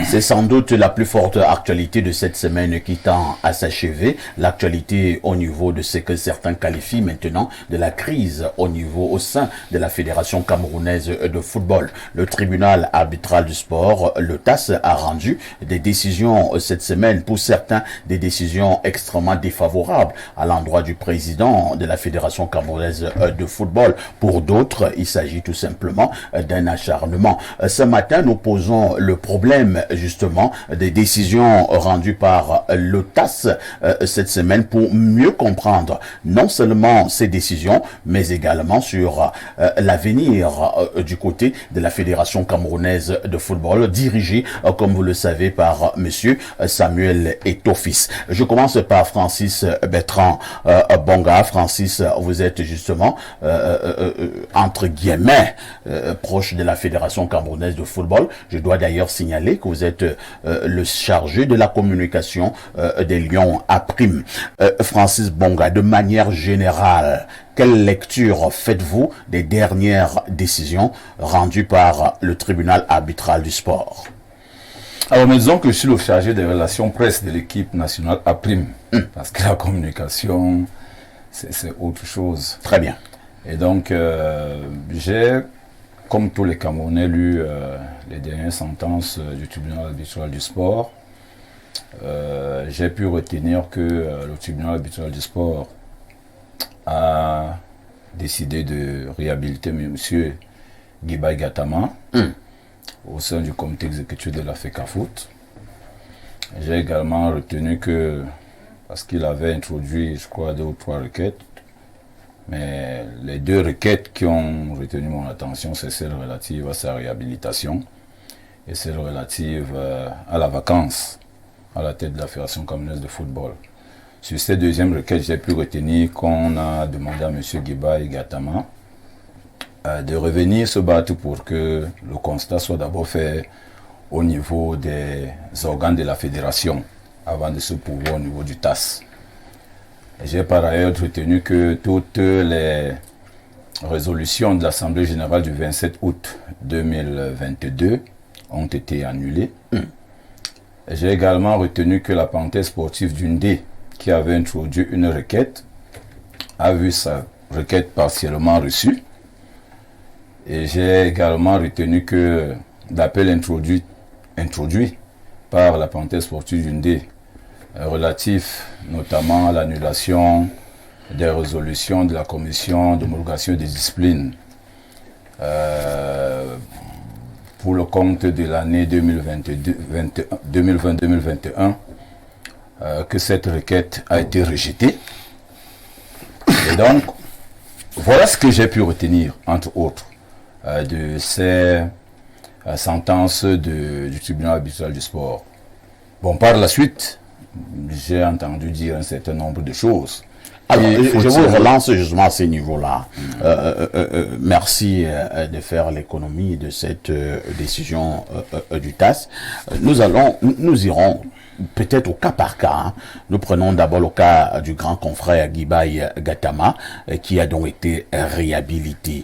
C'est sans doute la plus forte actualité de cette semaine qui tend à s'achever. L'actualité au niveau de ce que certains qualifient maintenant de la crise au sein de la Fédération camerounaise de football. Le tribunal arbitral du sport, le TAS, a rendu des décisions cette semaine, pour certains des décisions extrêmement défavorables à l'endroit du président de la Fédération camerounaise de football. Pour d'autres, il s'agit tout simplement d'un acharnement. Ce matin, nous posons le problème justement des décisions rendues par le TAS cette semaine pour mieux comprendre non seulement ces décisions, mais également sur l'avenir du côté de la Fédération camerounaise de football, dirigée, comme vous le savez, par monsieur Samuel Eto'o-Fils. Je commence par Francis Bertrand Bonga. Francis, vous êtes justement entre guillemets proche de la Fédération camerounaise de football. Je dois d'ailleurs signaler que vous êtes le chargé de la communication des Lions à Prime. Francis Bonga, de manière générale, quelle lecture faites-vous des dernières décisions rendues par le tribunal arbitral du sport? Alors, mais disons que je suis le chargé des relations presse de l'équipe nationale à Prime, parce que la communication, c'est autre chose. Très bien. Et donc, j'ai, comme tous les Camerounais, lu les dernières sentences du tribunal arbitral du sport. J'ai pu retenir que le tribunal arbitral du sport a décidé de réhabiliter M. Guibaï Gatama au sein du comité exécutif de la FECAFOOT. J'ai également retenu que, parce qu'il avait introduit, je crois, 2 ou 3 requêtes, mais les 2 requêtes qui ont retenu mon attention, c'est celle relative à sa réhabilitation et celle relative à la vacance à la tête de la Fédération camerounaise de football. Sur cette deuxième requête, j'ai pu retenir qu'on a demandé à M. Guibaï Gatama de revenir se battre pour que le constat soit d'abord fait au niveau des organes de la fédération avant de se prouver au niveau du TAS. J'ai par ailleurs retenu que toutes les résolutions de l'Assemblée générale du 27 août 2022 ont été annulées. J'ai également retenu que la parenthèse sportive d'Undé, qui avait introduit une requête, a vu sa requête partiellement reçue. Et j'ai également retenu que l'appel introduit par la parenthèse sportive d'Undé, relatif notamment à l'annulation des résolutions de la commission d'homologation des disciplines pour le compte de l'année 2020-2021, que cette requête a été rejetée. Et donc, voilà ce que j'ai pu retenir, entre autres, de ces sentences du tribunal arbitral du sport. Bon, par la suite, j'ai entendu dire un certain nombre de choses. Alors, je vous relance justement à ce niveau-là. Merci de faire l'économie de cette décision du TAS. Nous irons peut-être au cas par cas. Hein. Nous prenons d'abord le cas du grand confrère Guibaï Gatama, qui a donc été réhabilité.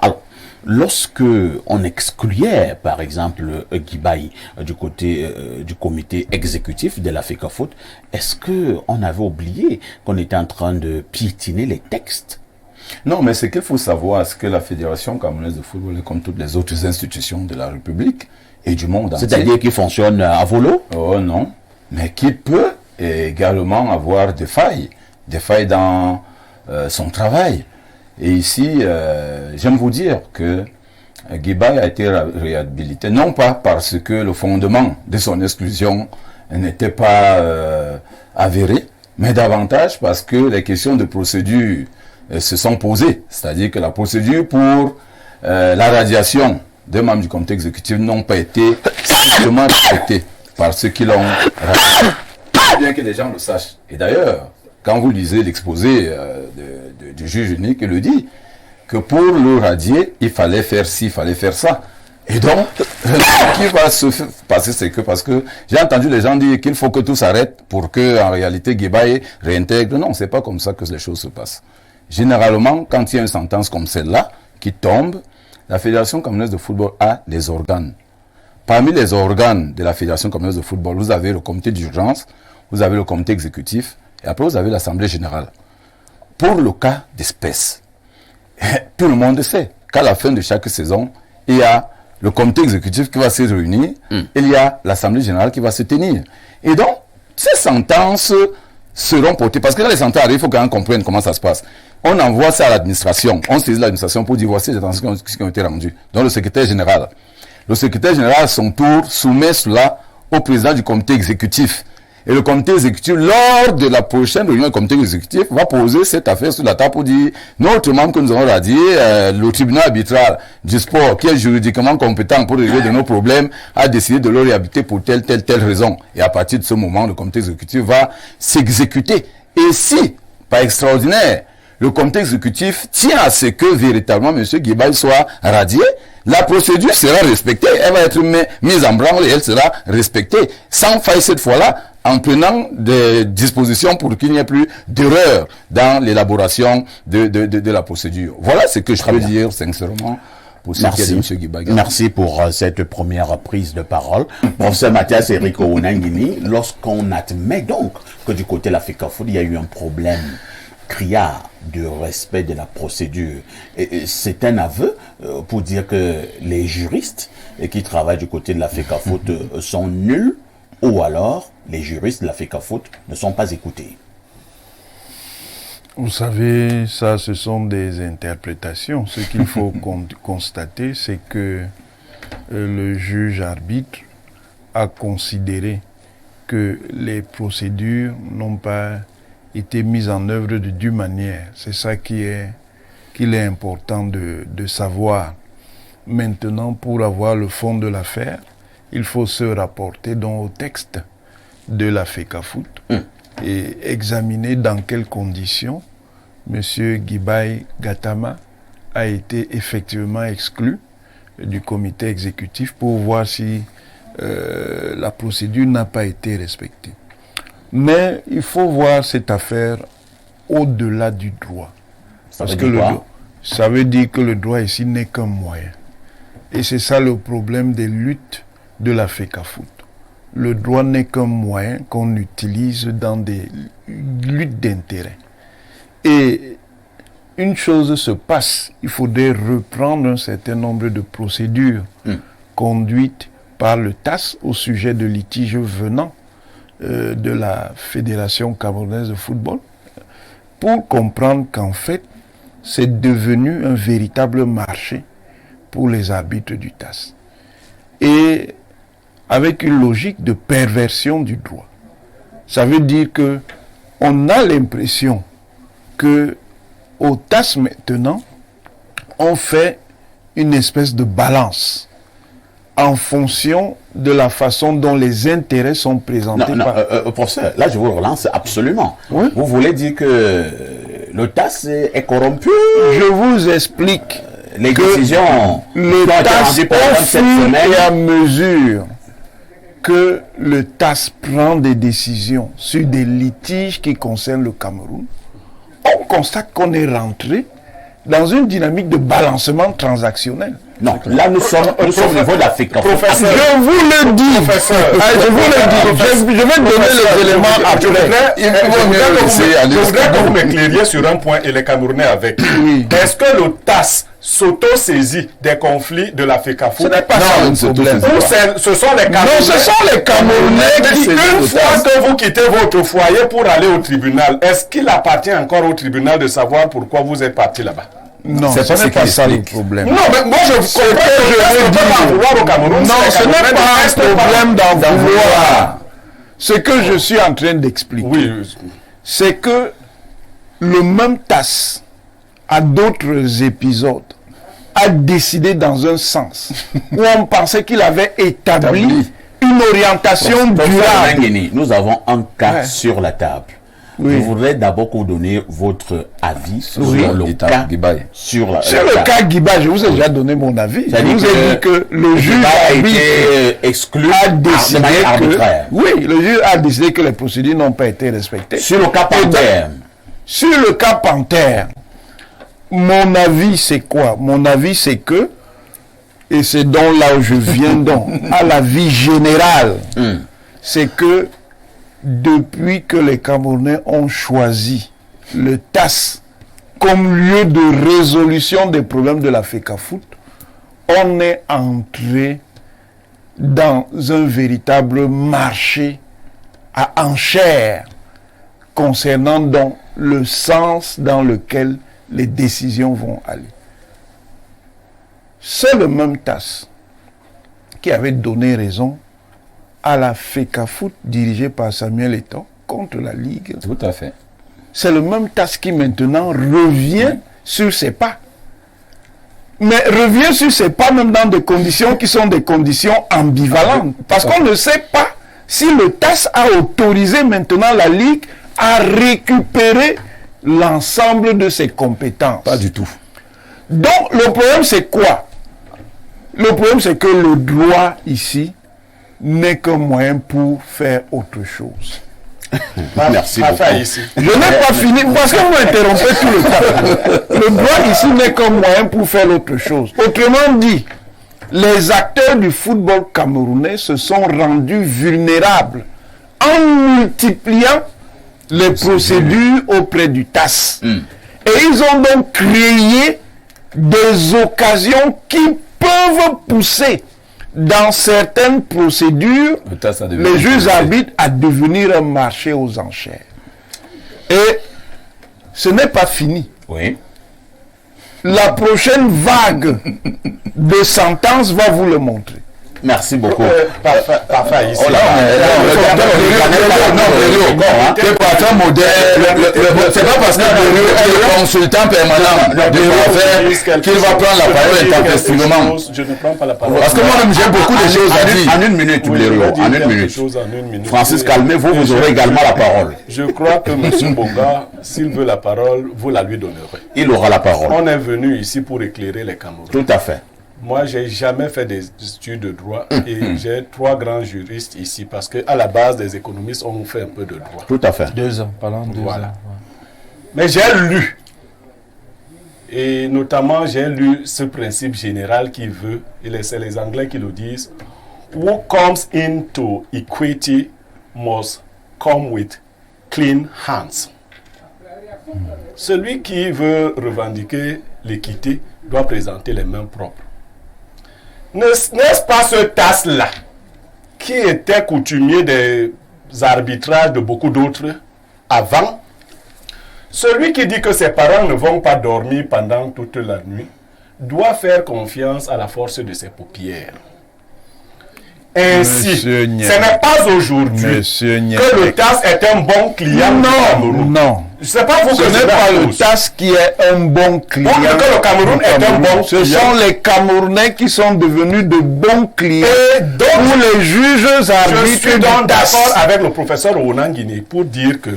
Alors, lorsque on excluait, par exemple, Guibaï du côté du comité exécutif de la FECAFOOT, est-ce que on avait oublié qu'on était en train de piétiner les textes? Non, mais ce qu'il faut savoir, c'est que la Fédération camerounaise de football est comme toutes les autres institutions de la République et du monde entier. C'est-à-dire qu'il fonctionne à volo? Oh non, mais qui peut également avoir des failles dans son travail. Et ici, j'aime vous dire que Guibaï a été réhabilité, non pas parce que le fondement de son exclusion n'était pas avéré, mais davantage parce que les questions de procédure se sont posées. C'est-à-dire que la procédure pour la radiation des membres du comité exécutif n'ont pas été strictement respectées par ceux qui l'ont radié. Bien que les gens le sachent. Et d'ailleurs, quand vous lisez l'exposé du juge unique, il le dit, que pour le radier, il fallait faire ci, il fallait faire ça. Et donc, ce qui va se passer, c'est que, parce que j'ai entendu les gens dire qu'il faut que tout s'arrête pour que, en réalité, Guibaï réintègre. Non, c'est pas comme ça que les choses se passent. Généralement, quand il y a une sentence comme celle-là, qui tombe, la Fédération camerounaise de football a des organes parmi les organes de la Fédération camerounaise de football, vous avez le comité d'urgence, vous avez le comité exécutif, et après vous avez l'Assemblée générale. Pour le cas d'espèce, tout le monde sait qu'à la fin de chaque saison, il y a le comité exécutif qui va se réunir, il y a l'Assemblée générale qui va se tenir. Et donc, ces sentences seront portées, parce que quand les sentences arrivent, il faut quand même comprendre comment ça se passe. On envoie ça à l'administration, on saisit l'administration pour dire voici les sentences qui ont été rendues. Donc le secrétaire général, à son tour, soumet cela au président du comité exécutif. Et le comité exécutif, lors de la prochaine réunion du comité exécutif, va poser cette affaire sur la table pour dire, notre membre que nous avons radié, le tribunal arbitral du sport, qui est juridiquement compétent pour régler de nos problèmes, a décidé de le réhabiliter pour telle raison. Et à partir de ce moment, le comité exécutif va s'exécuter. Et si, par extraordinaire, le comité exécutif tient à ce que véritablement M. Guibaï soit radié, la procédure sera respectée, elle va être mise en branle et elle sera respectée, sans faille cette fois-là, en prenant des dispositions pour qu'il n'y ait plus d'erreur dans l'élaboration de la procédure. Voilà ce que je peux dire sincèrement. Merci pour cette première prise de parole. Professeur Mathias Eric Onangini, lorsqu'on admet donc que du côté de la FECAFOOT, il y a eu un problème criard de respect de la procédure, c'est un aveu pour dire que les juristes qui travaillent du côté de la FECAFOOT sont nuls, ou alors les juristes de la FECAFOOT ne sont pas écoutés. Vous savez, ça, ce sont des interprétations. Ce qu'il faut constater, c'est que le juge arbitre a considéré que les procédures n'ont pas été mises en œuvre de due manière. C'est ça qu'il est important de savoir. Maintenant, pour avoir le fond de l'affaire, il faut se rapporter donc au texte de la FECAFOOT et examiner dans quelles conditions M. Guibaï Gatama a été effectivement exclu du comité exécutif pour voir si la procédure n'a pas été respectée. Mais il faut voir cette affaire au-delà du droit. Parce que ça veut dire que le droit ici n'est qu'un moyen. Et c'est ça le problème des luttes de la FECAFOOT. Le droit n'est qu'un moyen qu'on utilise dans des luttes d'intérêt. Et une chose se passe, il faudrait reprendre un certain nombre de procédures conduites par le TAS au sujet de litiges venant de la Fédération camerounaise de football pour comprendre qu'en fait, c'est devenu un véritable marché pour les arbitres du TAS. Et avec une logique de perversion du droit. Ça veut dire que on a l'impression que au TAS maintenant, on fait une espèce de balance en fonction de la façon dont les intérêts sont présentés. Professeur, là je vous relance absolument. Oui? Vous voulez dire que le TAS est corrompu? Je vous explique les décisions le TAS, au fur et à mesure que le TAS prend des décisions sur des litiges qui concernent le Cameroun, on constate qu'on est rentré dans une dynamique de balancement transactionnel. Non, là nous sommes au niveau de la FECAFOOT. Je vous le dis, je vous le dis, je vais donner les éléments après. Je voudrais que vous m'éclairiez sur un point et les Camerounais avec. Oui. Est-ce que le TAS s'auto-saisit des conflits de la FECAFOOT? Ce n'est pas ça le problème. Ce sont les Camerounais. Non, ce sont les Camerounais qui, une fois que vous quittez votre foyer pour aller au tribunal, est-ce qu'il appartient encore au tribunal de savoir pourquoi vous êtes parti là-bas? Non, ce n'est pas ça le problème. Non, mais moi je comprends que je veux dire vouloir au Cameroun. Non, ce n'est pas un problème d'en vouloir. Ce que je suis en train d'expliquer, c'est que le même TAS, à d'autres épisodes, a décidé dans un sens où on pensait qu'il avait établi une orientation durable. Nous avons un cas sur la table. Oui. Je voudrais d'abord vous donner votre avis sur le cas Guibaï. Sur le cas Guibaï, je vous ai déjà donné mon avis. Je vous ai dit que le juge a été exclu a décidé le juge a décidé que les procédures n'ont pas été respectées. Sur le cas Panthère. Sur le cas Panthère, mon avis c'est quoi? Mon avis c'est que et c'est donc là où je viens donc, à la vie générale, c'est que depuis que les Camerounais ont choisi le TAS comme lieu de résolution des problèmes de la FECAFOOT, on est entré dans un véritable marché à enchères concernant donc le sens dans lequel les décisions vont aller. C'est le même TAS qui avait donné raison à la FECAFOOT dirigée par Samuel Eto'o contre la Ligue. Tout à fait. C'est le même TAS qui maintenant revient sur ses pas. Mais revient sur ses pas même dans des conditions qui sont des conditions ambivalentes. Parce qu'on ne sait pas si le TAS a autorisé maintenant la Ligue à récupérer l'ensemble de ses compétences. Pas du tout. Donc le problème c'est quoi? Le problème c'est que le droit ici n'est qu'un moyen pour faire autre chose. Merci beaucoup. Je n'ai pas fini, parce que vous m'interrompez tout le temps. Le droit ici n'est qu'un moyen pour faire autre chose. Autrement dit, les acteurs du football camerounais se sont rendus vulnérables en multipliant les procédures auprès du TAS. Et ils ont donc créé des occasions qui peuvent pousser dans certaines procédures les juges arbitres à devenir un marché aux enchères. Et ce n'est pas fini. Oui. La prochaine vague de sentences va vous le montrer. Merci beaucoup. Parfait, ici. Oh là, c'est pas un modèle. C'est pas parce que le consultant permanent de l'affaire qu'il va prendre la parole intempestivement. Je ne prends pas la parole. Parce que moi-même, j'ai beaucoup de choses à dire. En une minute, en une minute. Francis, calmez-vous, vous aurez également la parole. Je crois que M. Bonga, s'il veut la parole, vous la lui donnerez. Il aura la parole. On est venu ici pour éclairer les Camerounais. Tout à fait. Moi, j'ai jamais fait des études de droit et j'ai 3 grands juristes ici parce qu'à la base, des économistes ont fait un peu de droit. Tout à fait. 2 ans, pendant 2 ans. Ouais. Mais j'ai lu, et notamment j'ai lu ce principe général qui veut, et c'est les Anglais qui le disent, who comes into equity must come with clean hands. Celui qui veut revendiquer l'équité doit présenter les mains propres. N'est-ce pas ce TAS-là qui était coutumier des arbitrages de beaucoup d'autres avant? Celui qui dit que ses parents ne vont pas dormir pendant toute la nuit doit faire confiance à la force de ses paupières. Ainsi, ce n'est pas aujourd'hui que le TAS est un bon client. Non. C'est pas vous ce n'est pas le TAS qui est un bon client. Que le Cameroun est un bon Ce sont les Camerounais qui sont devenus de bons clients. Et donc, pour les juges arbitres. Je suis donc d'accord avec le professeur Ronan Guinée pour dire que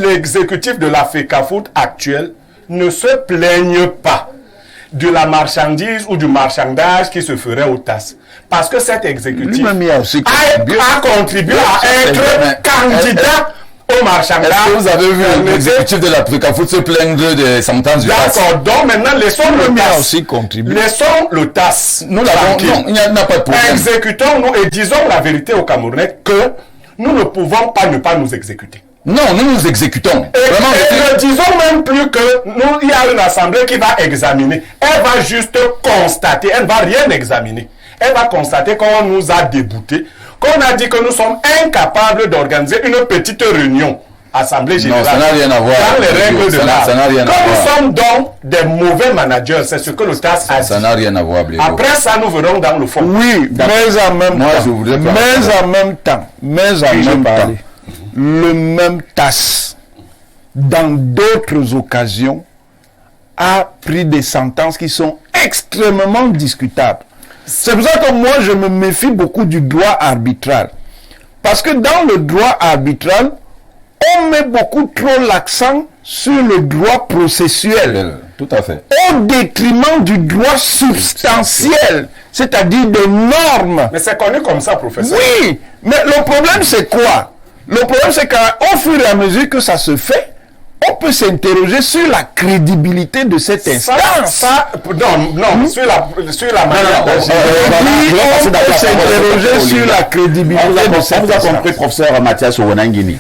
l'exécutif de la FECAFOOT actuel ne se plaigne pas de la marchandise ou du marchandage qui se ferait au TAS. Parce que cet exécutif a contribué à être candidat au marchandage. Est-ce que vous avez vu l'exécutif de la FECAFOOT se plaindre des sentences du TAS? D'accord, donc maintenant laissons le TAS. Aussi contribué. Laissons le TAS. Nous l'avons, non, il n'y a pas de problème. Exécutons-nous et disons la vérité aux Camerounais que nous ne pouvons pas ne pas nous exécuter. Non, nous nous exécutons. Vraiment, et ne disons même plus que nous, il y a une assemblée qui va examiner. Elle va juste constater, elle ne va rien examiner. Elle va constater qu'on nous a déboutés, qu'on a dit que nous sommes incapables d'organiser une petite réunion, assemblée générale. Non, ça n'a rien à voir. Dans les règles de l'art. Ça n'a rien à voir. Nous sommes donc des mauvais managers, c'est ce que le TAS a dit. Ça n'a rien à voir, Blégo. Après ça, nous verrons dans le fond. Oui, mais en même temps, le même TAS, dans d'autres occasions, a pris des sentences qui sont extrêmement discutables. C'est pour ça que moi, je me méfie beaucoup du droit arbitral. Parce que dans le droit arbitral, on met beaucoup trop l'accent sur le droit processuel. Tout à fait. Au détriment du droit substantiel, c'est-à-dire des normes. Mais c'est connu comme ça, professeur. Oui, mais le problème c'est quoi? Le problème c'est qu'au fur et à mesure que ça se fait, on peut s'interroger sur la crédibilité de cette instance. Non, sur la manière on peut s'interroger sur la crédibilité de cette Vous avez instance. compris, professeur Mathias Ouonangini.